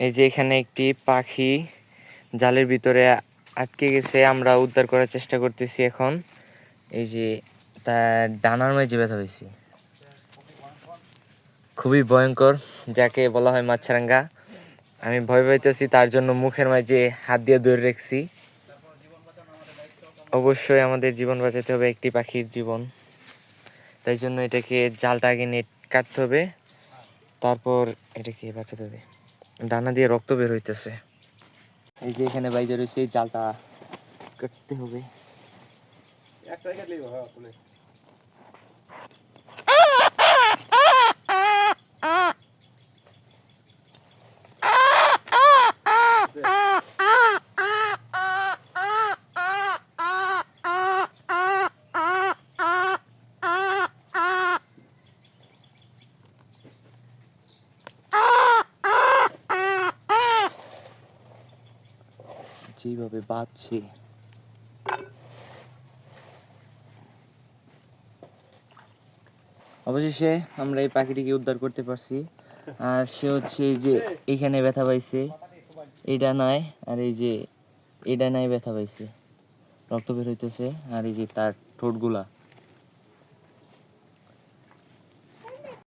এই যে এখানে একটি পাখি জালের ভিতরে আটকে গেছে, আমরা উদ্ধার করার চেষ্টা করতেছি এখন। এই যে তার ডানার মাঝে ব্যথা হয়েছে, খুবই ভয়ঙ্কর, যাকে বলা হয় মাছরাঙ্গা। আমি ভয় পাইতেছি, তার জন্য মুখের মাঝে হাত দিয়ে ধরে রাখছি। অবশ্যই আমাদের জীবন বাঁচাতে হবে, একটি পাখির জীবন। তাই জন্য এটাকে জালটা আগে নেট কাটতে হবে, তারপর এটাকে বাঁচাতে হবে। ডানা দিয়ে রক্ত বের হইতেছে। এই যে এখানে বাইজা রয়েছে, এই জালটা কাটতে হবে। যেভাবে বাঁধছে, অবশেষে আমরা এই পাখিটিকে উদ্ধার করতে পারছি। আর সে হচ্ছে যে এখানে ব্যথা পাইছে, এই ডানায়, আর এই যে এই ডানায় ব্যথা পাইছে, রক্ত বের হইতেছে। আর এই যে তার ঠোঁটগুলা